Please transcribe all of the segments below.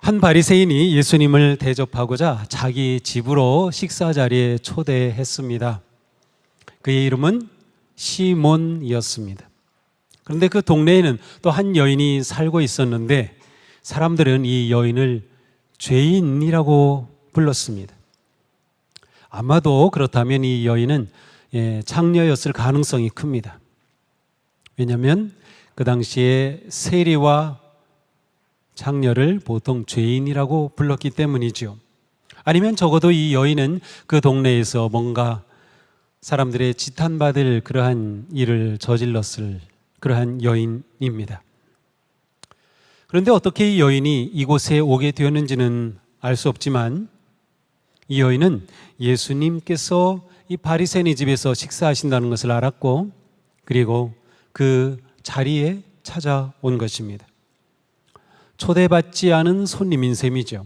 한 바리새인이 예수님을 대접하고자 자기 집으로 식사 자리에 초대했습니다. 그의 이름은 시몬이었습니다. 그런데 그 동네에는 또 한 여인이 살고 있었는데 사람들은 이 여인을 죄인이라고 불렀습니다. 아마도 그렇다면 이 여인은 창녀였을 가능성이 큽니다. 왜냐하면 그 당시에 세리와 창녀를 보통 죄인이라고 불렀기 때문이죠. 아니면 적어도 이 여인은 그 동네에서 뭔가 사람들의 지탄받을 그러한 일을 저질렀을 그러한 여인입니다. 그런데 어떻게 이 여인이 이곳에 오게 되었는지는 알 수 없지만 이 여인은 예수님께서 이 바리새인의 집에서 식사하신다는 것을 알았고 그리고 그 자리에 찾아온 것입니다. 초대받지 않은 손님인 셈이죠.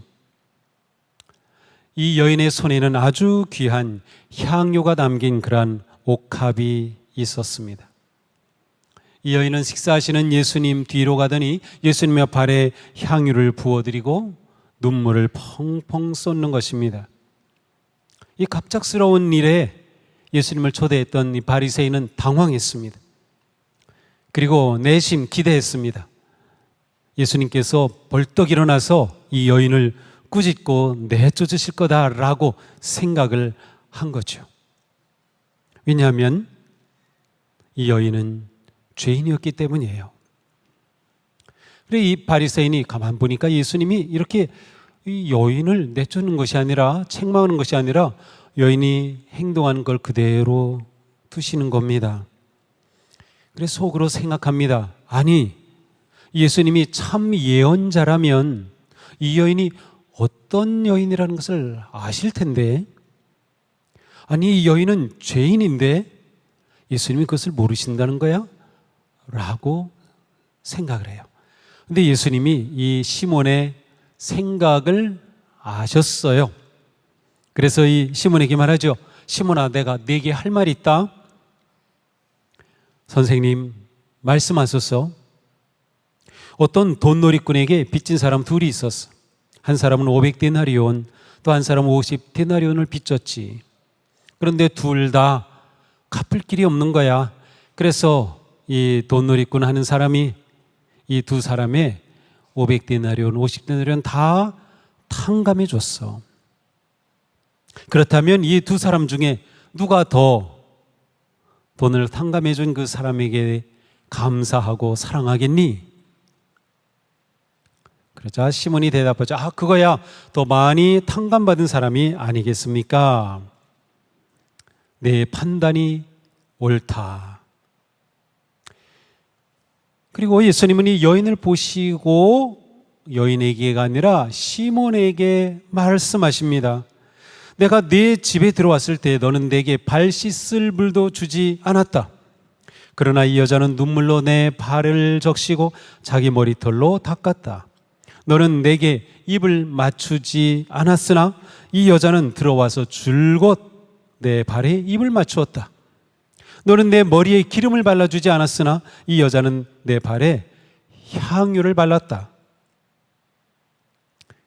이 여인의 손에는 아주 귀한 향료가 담긴 그러한 옥합이 있었습니다. 이 여인은 식사하시는 예수님 뒤로 가더니 예수님의 발에 향유를 부어드리고 눈물을 펑펑 쏟는 것입니다. 이 갑작스러운 일에 예수님을 초대했던 이 바리새인은 당황했습니다. 그리고 내심 기대했습니다. 예수님께서 벌떡 일어나서 이 여인을 꾸짖고 내쫓으실 거다라고 생각을 한 거죠. 왜냐하면 이 여인은 죄인이었기 때문이에요. 그래 이 바리새인이 가만 보니까 예수님이 이렇게 이 여인을 내쫓는 것이 아니라 책망하는 것이 아니라 여인이 행동하는 걸 그대로 두시는 겁니다. 그래서 속으로 생각합니다. 아니 예수님이 참 예언자라면 이 여인이 어떤 여인이라는 것을 아실 텐데, 아니 이 여인은 죄인인데 예수님이 그것을 모르신다는 거야? 라고 생각을 해요. 근데 예수님이 이 시몬의 생각을 아셨어요. 그래서 이 시몬에게 말하죠. 시몬아, 내가 네게 할 말이 있다. 선생님 말씀하소서. 어떤 돈놀이꾼에게 빚진 사람 둘이 있었어. 한 사람은 500데나리온, 또 한 사람은 50데나리온을 빚졌지. 그런데 둘 다 갚을 길이 없는 거야. 그래서 이 돈놀이꾼 하는 사람이 이 두 사람의 500데나리온, 50데나리온 다 탕감해 줬어. 그렇다면 이 두 사람 중에 누가 더 돈을 탕감해 준 그 사람에게 감사하고 사랑하겠니? 그러자 시몬이 대답하죠. 그거야 더 많이 탕감받은 사람이 아니겠습니까? 내 판단이 옳다. 그리고 예수님은 이 여인을 보시고 여인에게가 아니라 시몬에게 말씀하십니다. 내가 네 집에 들어왔을 때 너는 내게 발 씻을 물도 주지 않았다. 그러나 이 여자는 눈물로 내 발을 적시고 자기 머리털로 닦았다. 너는 내게 입을 맞추지 않았으나 이 여자는 들어와서 줄곧 내 발에 입을 맞추었다. 너는 내 머리에 기름을 발라주지 않았으나 이 여자는 내 발에 향유를 발랐다.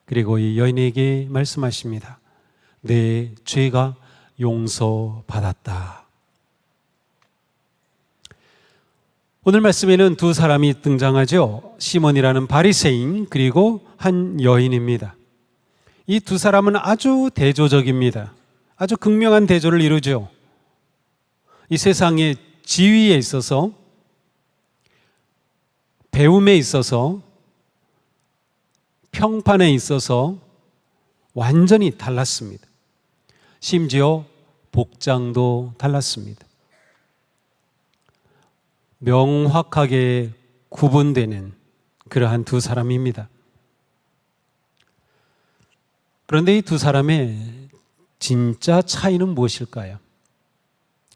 그리고 이 여인에게 말씀하십니다. 내 죄가 용서받았다. 오늘 말씀에는 두 사람이 등장하죠. 시몬이라는 바리새인 그리고 한 여인입니다. 이 두 사람은 아주 대조적입니다. 아주 극명한 대조를 이루죠. 이 세상의 지위에 있어서, 배움에 있어서, 평판에 있어서 완전히 달랐습니다. 심지어 복장도 달랐습니다. 명확하게 구분되는 그러한 두 사람입니다. 그런데 이 두 사람의 진짜 차이는 무엇일까요?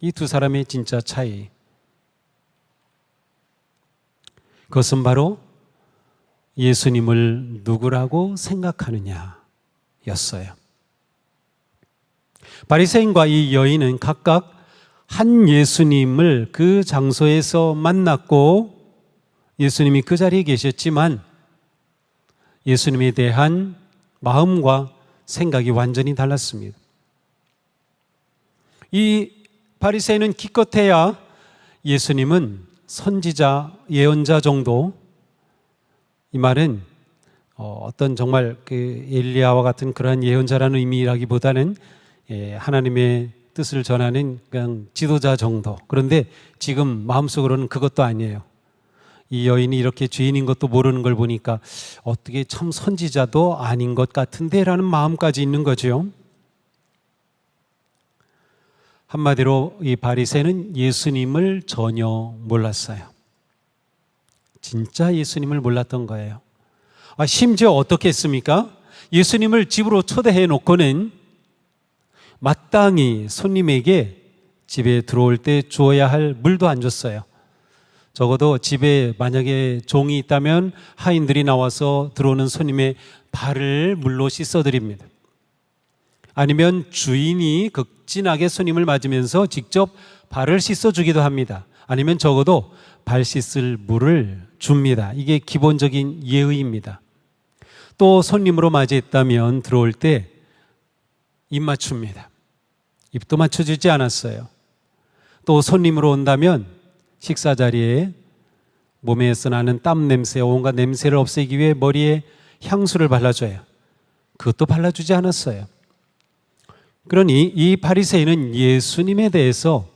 이 두 사람의 진짜 차이, 그것은 바로 예수님을 누구라고 생각하느냐 였어요. 바리새인과 이 여인은 각각 한 예수님을 그 장소에서 만났고 예수님이 그 자리에 계셨지만 예수님에 대한 마음과 생각이 완전히 달랐습니다. 이 바리새인은 기껏해야 예수님은 선지자, 예언자 정도, 이 말은 어떤 정말 그 엘리야와 같은 그러한 예언자라는 의미라기보다는 하나님의 뜻을 전하는 그냥 지도자 정도. 그런데 지금 마음속으로는 그것도 아니에요. 이 여인이 이렇게 죄인인 것도 모르는 걸 보니까 어떻게 참 선지자도 아닌 것 같은데 라는 마음까지 있는 거죠. 한마디로 이 바리새인은 예수님을 전혀 몰랐어요. 진짜 예수님을 몰랐던 거예요. 심지어 어떻게 했습니까? 예수님을 집으로 초대해 놓고는 마땅히 손님에게 집에 들어올 때 주어야 할 물도 안 줬어요. 적어도 집에 만약에 종이 있다면 하인들이 나와서 들어오는 손님의 발을 물로 씻어드립니다. 아니면 주인이 극진하게 손님을 맞으면서 직접 발을 씻어주기도 합니다. 아니면 적어도 발 씻을 물을 줍니다. 이게 기본적인 예의입니다. 또 손님으로 맞이했다면 들어올 때 입 맞춥니다. 입도 맞춰주지 않았어요. 또 손님으로 온다면 식사 자리에 몸에서 나는 땀 냄새, 온갖 냄새를 없애기 위해 머리에 향수를 발라줘요. 그것도 발라주지 않았어요. 그러니 이 바리새인은 예수님에 대해서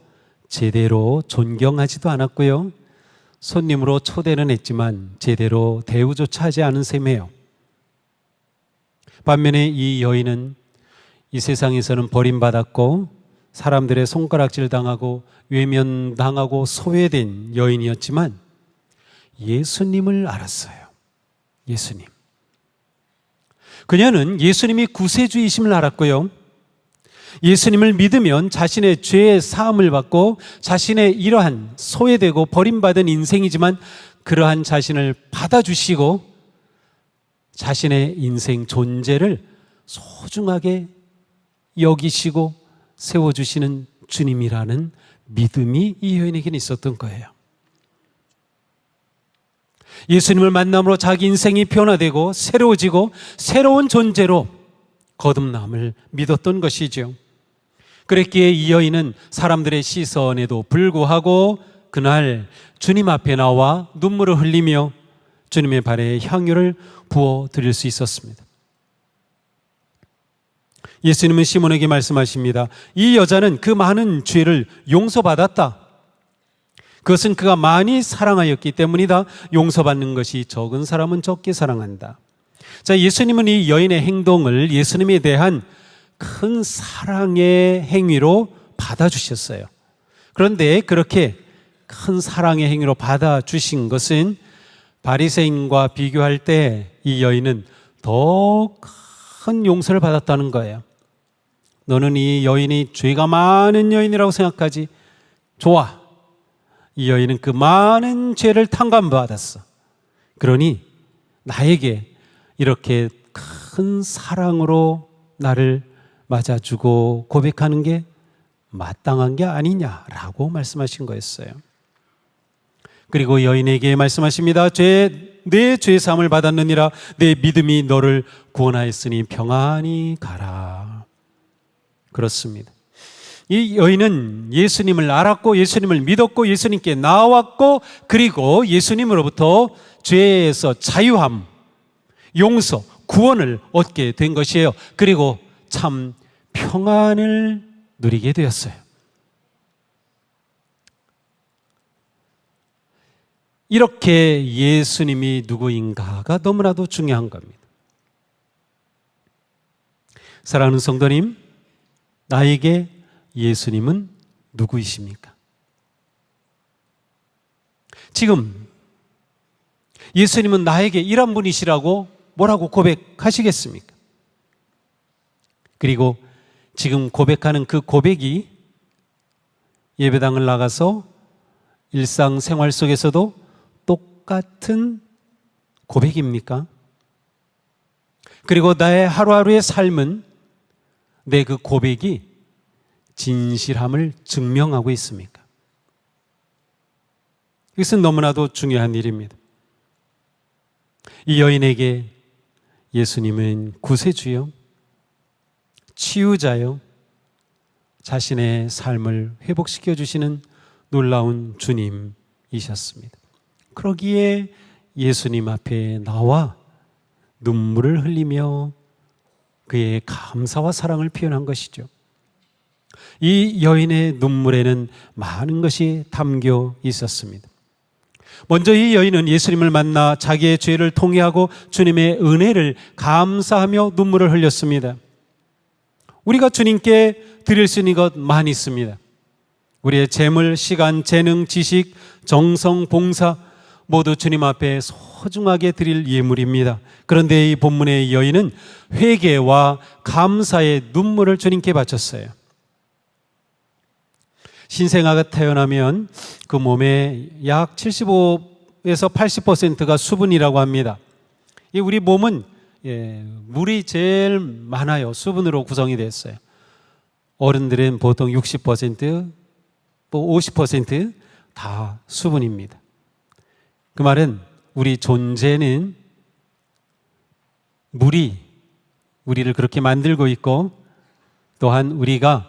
제대로 존경하지도 않았고요. 손님으로 초대는 했지만 제대로 대우조차 하지 않은 셈이에요. 반면에 이 여인은 이 세상에서는 버림받았고 사람들의 손가락질 당하고 외면당하고 소외된 여인이었지만 예수님을 알았어요. 예수님. 그녀는 예수님이 구세주이심을 알았고요. 예수님을 믿으면 자신의 죄의 사함을 받고 자신의 이러한 소외되고 버림받은 인생이지만 그러한 자신을 받아주시고 자신의 인생 존재를 소중하게 여기시고 세워주시는 주님이라는 믿음이 이 여인에게는 있었던 거예요. 예수님을 만남으로 자기 인생이 변화되고 새로워지고 새로운 존재로 거듭남을 믿었던 것이죠. 그랬기에 이 여인은 사람들의 시선에도 불구하고 그날 주님 앞에 나와 눈물을 흘리며 주님의 발에 향유를 부어드릴 수 있었습니다. 예수님은 시몬에게 말씀하십니다. 이 여자는 그 많은 죄를 용서받았다. 그것은 그가 많이 사랑하였기 때문이다. 용서받는 것이 적은 사람은 적게 사랑한다. 자, 예수님은 이 여인의 행동을 예수님에 대한 큰 사랑의 행위로 받아주셨어요. 그런데 그렇게 큰 사랑의 행위로 받아주신 것은 바리새인과 비교할 때 이 여인은 더 큰 용서를 받았다는 거예요. 너는 이 여인이 죄가 많은 여인이라고 생각하지? 좋아. 이 여인은 그 많은 죄를 탕감받았어. 그러니 나에게 이렇게 큰 사랑으로 나를 맞아주고 고백하는 게 마땅한 게 아니냐라고 말씀하신 거였어요. 그리고 여인에게 말씀하십니다. 내 죄사함을 받았느니라. 내 믿음이 너를 구원하였으니 평안히 가라. 그렇습니다. 이 여인은 예수님을 알았고 예수님을 믿었고 예수님께 나왔고 그리고 예수님으로부터 죄에서 자유함, 용서, 구원을 얻게 된 것이에요. 그리고 참 평안을 누리게 되었어요. 이렇게 예수님이 누구인가가 너무나도 중요한 겁니다. 사랑하는 성도님, 나에게 예수님은 누구이십니까? 지금 예수님은 나에게 이런 분이시라고 뭐라고 고백하시겠습니까? 그리고 지금 고백하는 그 고백이 예배당을 나가서 일상생활 속에서도 똑같은 고백입니까? 그리고 나의 하루하루의 삶은 내 그 고백이 진실함을 증명하고 있습니까? 이것은 너무나도 중요한 일입니다. 이 여인에게 예수님은 구세주요, 치유자요, 자신의 삶을 회복시켜 주시는 놀라운 주님이셨습니다. 그러기에 예수님 앞에 나와 눈물을 흘리며 그의 감사와 사랑을 표현한 것이죠. 이 여인의 눈물에는 많은 것이 담겨 있었습니다. 먼저 이 여인은 예수님을 만나 자기의 죄를 통회하고 주님의 은혜를 감사하며 눈물을 흘렸습니다. 우리가 주님께 드릴 수 있는 것 많이 있습니다. 우리의 재물, 시간, 재능, 지식, 정성, 봉사 모두 주님 앞에 소중하게 드릴 예물입니다. 그런데 이 본문의 여인은 회개와 감사의 눈물을 주님께 바쳤어요. 신생아가 태어나면 그 몸에 약 75에서 80%가 수분이라고 합니다. 우리 몸은 물이 제일 많아요. 수분으로 구성이 됐어요. 어른들은 보통 60%, 50%다 수분입니다. 그 말은 우리 존재는 물이 우리를 그렇게 만들고 있고, 또한 우리가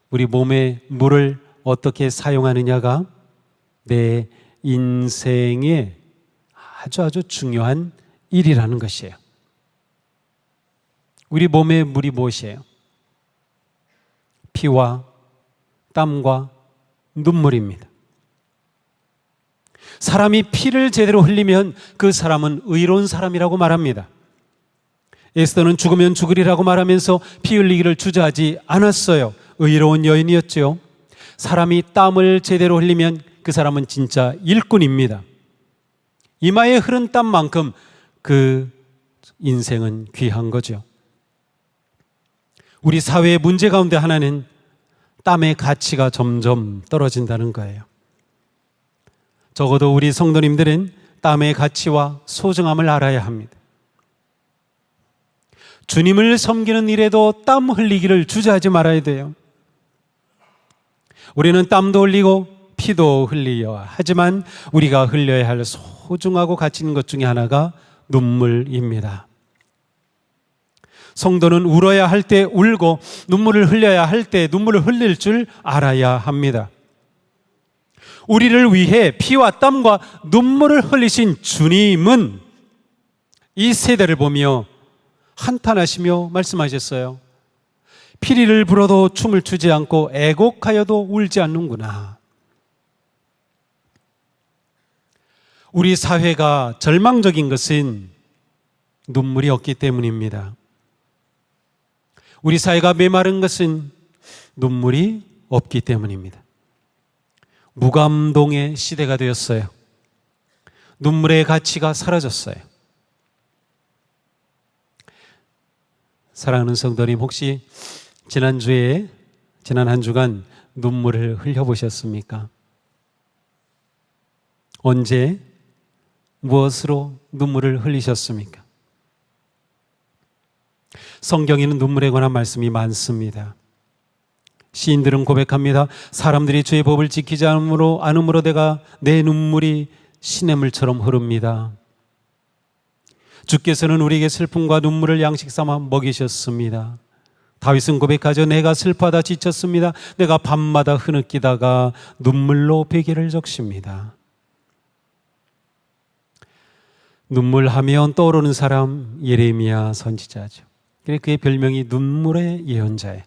우리 몸의 물을 어떻게 사용하느냐가 내 인생의 아주 중요한 일이라는 것이에요. 우리 몸의 물이 무엇이에요? 피와 땀과 눈물입니다. 사람이 피를 제대로 흘리면 그 사람은 의로운 사람이라고 말합니다. 에스더는 죽으면 죽으리라고 말하면서 피 흘리기를 주저하지 않았어요. 의로운 여인이었죠. 사람이 땀을 제대로 흘리면 그 사람은 진짜 일꾼입니다. 이마에 흐른 땀만큼 그 인생은 귀한 거죠. 우리 사회의 문제 가운데 하나는 땀의 가치가 점점 떨어진다는 거예요. 적어도 우리 성도님들은 땀의 가치와 소중함을 알아야 합니다. 주님을 섬기는 일에도 땀 흘리기를 주저하지 말아야 돼요. 우리는 땀도 흘리고 피도 흘려야 하지만 우리가 흘려야 할 소중하고 가치 있는 것 중에 하나가 눈물입니다. 성도는 울어야 할 때 울고 눈물을 흘려야 할 때 눈물을 흘릴 줄 알아야 합니다. 우리를 위해 피와 땀과 눈물을 흘리신 주님은 이 세대를 보며 한탄하시며 말씀하셨어요. 피리를 불어도 춤을 추지 않고 애곡하여도 울지 않는구나. 우리 사회가 절망적인 것은 눈물이 없기 때문입니다. 우리 사회가 메마른 것은 눈물이 없기 때문입니다. 무감동의 시대가 되었어요. 눈물의 가치가 사라졌어요. 사랑하는 성도님, 혹시 지난 한 주간 눈물을 흘려보셨습니까? 언제, 무엇으로 눈물을 흘리셨습니까? 성경에는 눈물에 관한 말씀이 많습니다. 시인들은 고백합니다. 사람들이 주의 법을 지키지 않음으로 내 눈물이 시냇물처럼 흐릅니다. 주께서는 우리에게 슬픔과 눈물을 양식 삼아 먹이셨습니다. 다윗은 고백하죠. 내가 슬퍼하다 지쳤습니다. 내가 밤마다 흐느끼다가 눈물로 베개를 적십니다. 눈물하면 떠오르는 사람 예레미야 선지자죠. 그의 별명이 눈물의 예언자예요.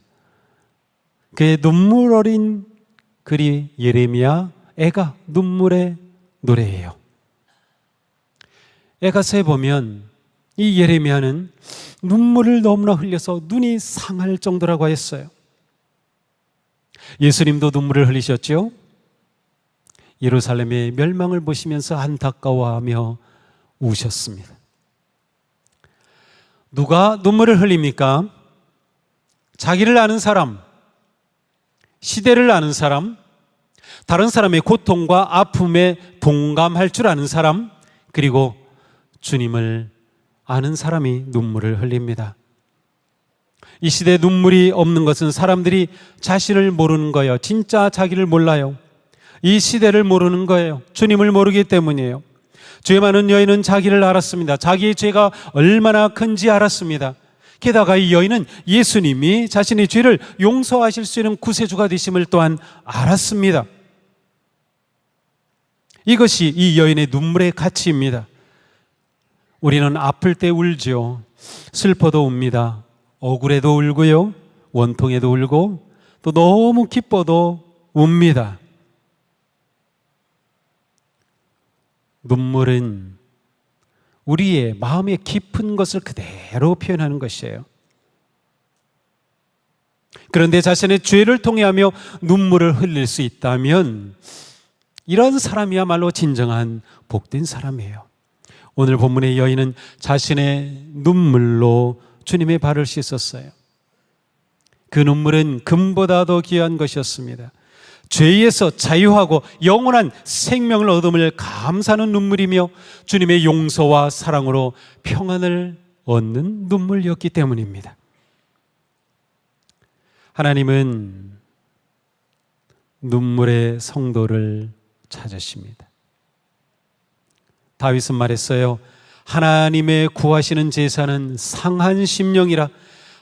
그의 눈물 어린 글이 예레미야 애가 눈물의 노래예요. 에가서에 보면 이 예레미야는 눈물을 너무나 흘려서 눈이 상할 정도라고 했어요. 예수님도 눈물을 흘리셨죠. 예루살렘의 멸망을 보시면서 안타까워하며 우셨습니다. 누가 눈물을 흘립니까? 자기를 아는 사람, 시대를 아는 사람, 다른 사람의 고통과 아픔에 동감할 줄 아는 사람, 그리고 주님을 아는 사람이 눈물을 흘립니다. 이 시대에 눈물이 없는 것은 사람들이 자신을 모르는 거예요. 진짜 자기를 몰라요. 이 시대를 모르는 거예요. 주님을 모르기 때문이에요. 죄 많은 여인은 자기를 알았습니다. 자기의 죄가 얼마나 큰지 알았습니다. 게다가 이 여인은 예수님이 자신의 죄를 용서하실 수 있는 구세주가 되심을 또한 알았습니다. 이것이 이 여인의 눈물의 가치입니다. 우리는 아플 때 울죠. 슬퍼도 웁니다. 억울해도 울고요. 원통해도 울고 또 너무 기뻐도 웁니다. 눈물은 우리의 마음의 깊은 것을 그대로 표현하는 것이에요. 그런데 자신의 죄를 통해하며 눈물을 흘릴 수 있다면 이런 사람이야말로 진정한 복된 사람이에요. 오늘 본문의 여인은 자신의 눈물로 주님의 발을 씻었어요. 그 눈물은 금보다 더 귀한 것이었습니다. 죄에서 자유하고 영원한 생명을 얻음을 감사하는 눈물이며 주님의 용서와 사랑으로 평안을 얻는 눈물이었기 때문입니다. 하나님은 눈물의 성도를 찾으십니다. 다윗은 말했어요. 하나님의 구하시는 제사는 상한 심령이라.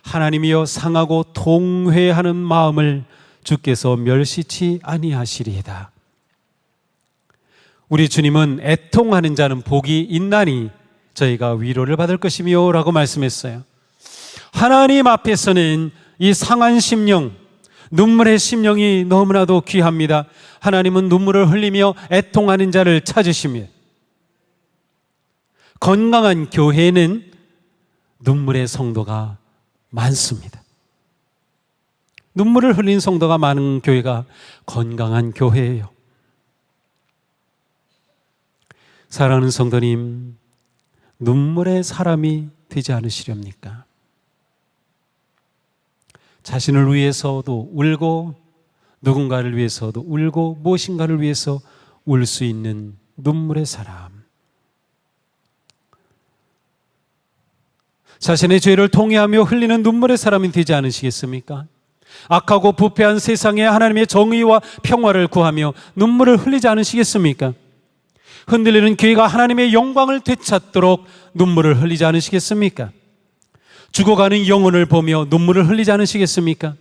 하나님이여 상하고 통회하는 마음을 주께서 멸시치 아니하시리이다. 우리 주님은 애통하는 자는 복이 있나니 저희가 위로를 받을 것이며 라고 말씀했어요. 하나님 앞에서는 이 상한 심령, 눈물의 심령이 너무나도 귀합니다. 하나님은 눈물을 흘리며 애통하는 자를 찾으십니다. 건강한 교회는 눈물의 성도가 많습니다. 눈물을 흘린 성도가 많은 교회가 건강한 교회예요. 사랑하는 성도님, 눈물의 사람이 되지 않으시렵니까? 자신을 위해서도 울고 누군가를 위해서도 울고 무엇인가를 위해서 울 수 있는 눈물의 사람. 자신의 죄를 통회하며 흘리는 눈물의 사람이 되지 않으시겠습니까? 악하고 부패한 세상에 하나님의 정의와 평화를 구하며 눈물을 흘리지 않으시겠습니까? 흔들리는 교회가 하나님의 영광을 되찾도록 눈물을 흘리지 않으시겠습니까? 죽어가는 영혼을 보며 눈물을 흘리지 않으시겠습니까?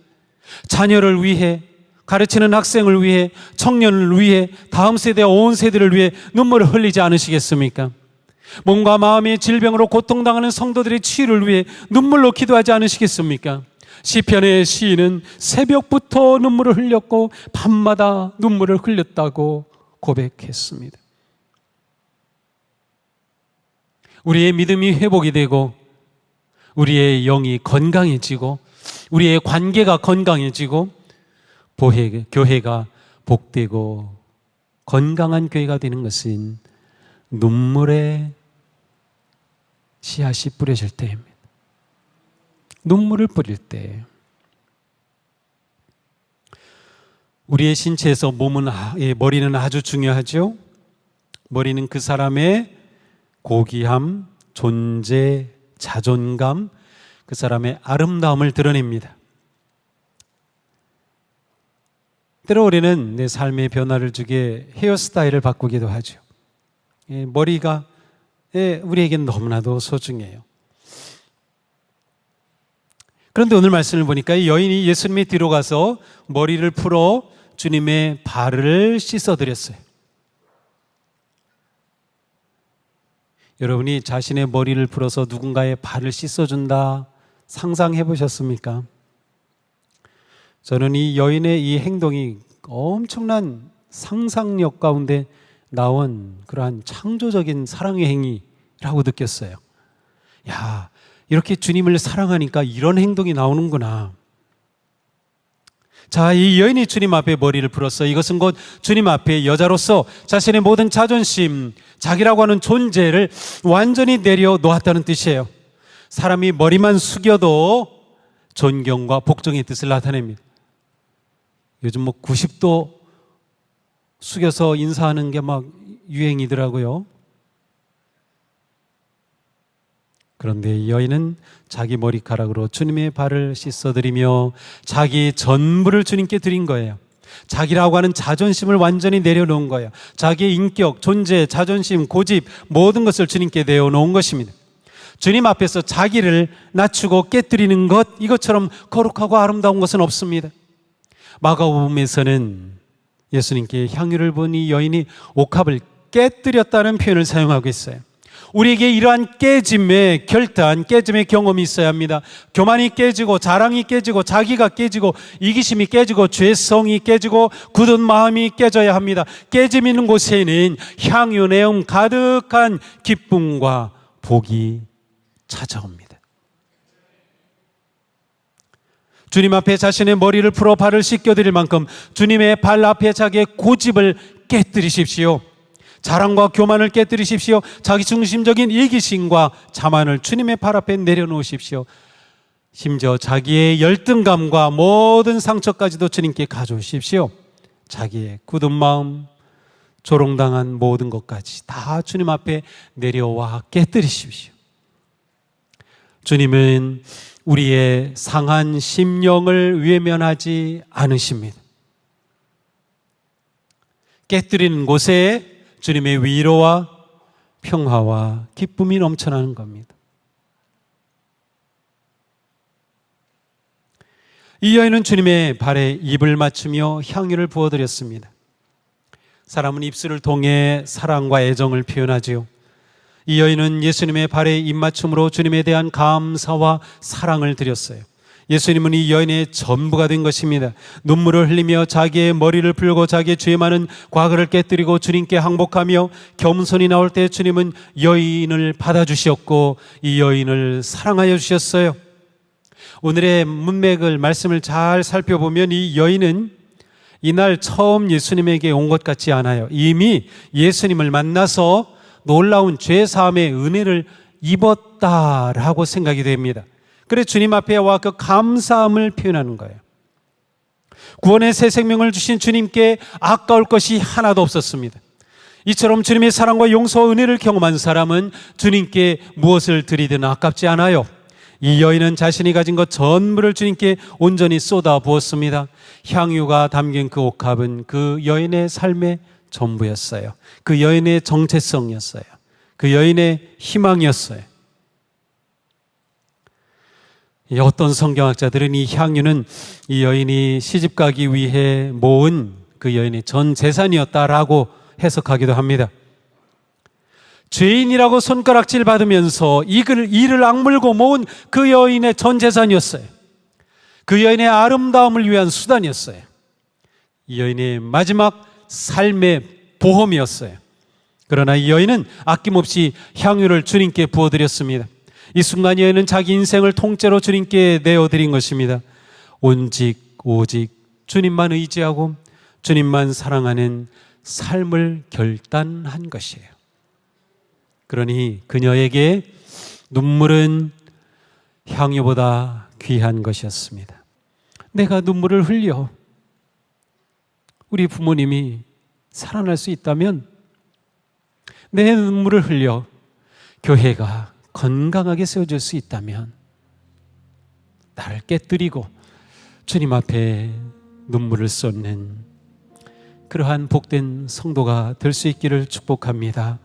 자녀를 위해, 가르치는 학생을 위해, 청년을 위해, 다음 세대와 온 세대를 위해 눈물을 흘리지 않으시겠습니까? 몸과 마음의 질병으로 고통당하는 성도들의 치유를 위해 눈물로 기도하지 않으시겠습니까? 시편의 시인은 새벽부터 눈물을 흘렸고 밤마다 눈물을 흘렸다고 고백했습니다. 우리의 믿음이 회복이 되고 우리의 영이 건강해지고 우리의 관계가 건강해지고 교회가 복되고 건강한 교회가 되는 것은 눈물의 씨앗이 뿌려질 때입니다. 눈물을 뿌릴 때 우리의 신체에서 머리는 아주 중요하죠. 머리는 그 사람의 고귀함, 존재, 자존감, 그 사람의 아름다움을 드러냅니다. 때로 우리는 내 삶의 변화를 주기에 헤어스타일을 바꾸기도 하죠. 머리가 우리에게는 너무나도 소중해요. 그런데 오늘 말씀을 보니까 이 여인이 예수님의 뒤로 가서 머리를 풀어 주님의 발을 씻어드렸어요. 여러분이 자신의 머리를 풀어서 누군가의 발을 씻어준다 상상해 보셨습니까? 저는 이 여인의 이 행동이 엄청난 상상력 가운데 나온 그러한 창조적인 사랑의 행위라고 느꼈어요. 야, 이렇게 주님을 사랑하니까 이런 행동이 나오는구나. 자, 이 여인이 주님 앞에 머리를 풀었어. 이것은 곧 주님 앞에 여자로서 자신의 모든 자존심, 자기라고 하는 존재를 완전히 내려놓았다는 뜻이에요. 사람이 머리만 숙여도 존경과 복종의 뜻을 나타냅니다. 요즘 90도 숙여서 인사하는 게 막 유행이더라고요. 그런데 이 여인은 자기 머리카락으로 주님의 발을 씻어드리며 자기 전부를 주님께 드린 거예요. 자기라고 하는 자존심을 완전히 내려놓은 거예요. 자기의 인격, 존재, 자존심, 고집 모든 것을 주님께 내어놓은 것입니다. 주님 앞에서 자기를 낮추고 깨뜨리는 것, 이것처럼 거룩하고 아름다운 것은 없습니다. 마가복음에서는 예수님께 향유를 부은 이 여인이 옥합을 깨뜨렸다는 표현을 사용하고 있어요. 우리에게 이러한 깨짐의 결단, 깨짐의 경험이 있어야 합니다. 교만이 깨지고 자랑이 깨지고 자기가 깨지고 이기심이 깨지고 죄성이 깨지고 굳은 마음이 깨져야 합니다. 깨짐 있는 곳에는 향유 내음 가득한 기쁨과 복이 찾아옵니다. 주님 앞에 자신의 머리를 풀어 발을 씻겨드릴 만큼 주님의 발 앞에 자기의 고집을 깨뜨리십시오. 자랑과 교만을 깨뜨리십시오. 자기중심적인 이기심과 자만을 주님의 발 앞에 내려놓으십시오. 심지어 자기의 열등감과 모든 상처까지도 주님께 가져오십시오. 자기의 굳은 마음, 조롱당한 모든 것까지 다 주님 앞에 내려와 깨뜨리십시오. 주님은 우리의 상한 심령을 외면하지 않으십니다. 깨뜨리는 곳에 주님의 위로와 평화와 기쁨이 넘쳐나는 겁니다. 이 여인은 주님의 발에 입을 맞추며 향유를 부어드렸습니다. 사람은 입술을 통해 사랑과 애정을 표현하지요. 이 여인은 예수님의 발에 입맞춤으로 주님에 대한 감사와 사랑을 드렸어요. 예수님은 이 여인의 전부가 된 것입니다. 눈물을 흘리며 자기의 머리를 풀고 자기의 죄 많은 과거를 깨뜨리고 주님께 항복하며 겸손히 나올 때 주님은 여인을 받아주셨고 이 여인을 사랑하여 주셨어요. 오늘의 문맥을 말씀을 잘 살펴보면 이 여인은 이날 처음 예수님에게 온 것 같지 않아요. 이미 예수님을 만나서 놀라운 죄사함의 은혜를 입었다라고 생각이 됩니다. 그래서 주님 앞에 와 그 감사함을 표현하는 거예요. 구원의 새 생명을 주신 주님께 아까울 것이 하나도 없었습니다. 이처럼 주님의 사랑과 용서와 은혜를 경험한 사람은 주님께 무엇을 드리든 아깝지 않아요. 이 여인은 자신이 가진 것 전부를 주님께 온전히 쏟아 부었습니다. 향유가 담긴 그 옥합은 그 여인의 삶의 전부였어요. 그 여인의 정체성이었어요. 그 여인의 희망이었어요. 어떤 성경학자들은 이 향유는 이 여인이 시집가기 위해 모은 그 여인의 전 재산이었다라고 해석하기도 합니다. 죄인이라고 손가락질 받으면서 이를 악물고 모은 그 여인의 전 재산이었어요. 그 여인의 아름다움을 위한 수단이었어요. 이 여인의 마지막 삶의 보험이었어요. 그러나 이 여인은 아낌없이 향유를 주님께 부어드렸습니다. 이 순간 여인은 자기 인생을 통째로 주님께 내어드린 것입니다. 오직 주님만 의지하고 주님만 사랑하는 삶을 결단한 것이에요. 그러니 그녀에게 눈물은 향유보다 귀한 것이었습니다. 내가 눈물을 흘려 우리 부모님이 살아날 수 있다면 내 눈물을 흘려 교회가 건강하게 세워질 수 있다면 나를 깨뜨리고 주님 앞에 눈물을 쏟는 그러한 복된 성도가 될 수 있기를 축복합니다.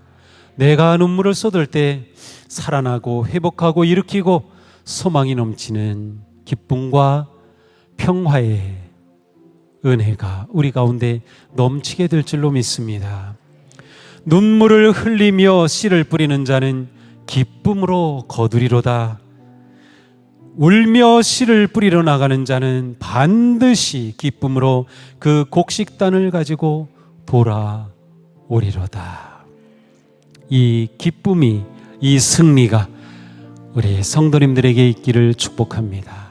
내가 눈물을 쏟을 때 살아나고 회복하고 일으키고 소망이 넘치는 기쁨과 평화의 은혜가 우리 가운데 넘치게 될 줄로 믿습니다. 눈물을 흘리며 씨를 뿌리는 자는 기쁨으로 거두리로다. 울며 씨를 뿌리러 나가는 자는 반드시 기쁨으로 그 곡식단을 가지고 돌아오리로다. 이 기쁨이, 이 승리가 우리 성도님들에게 있기를 축복합니다.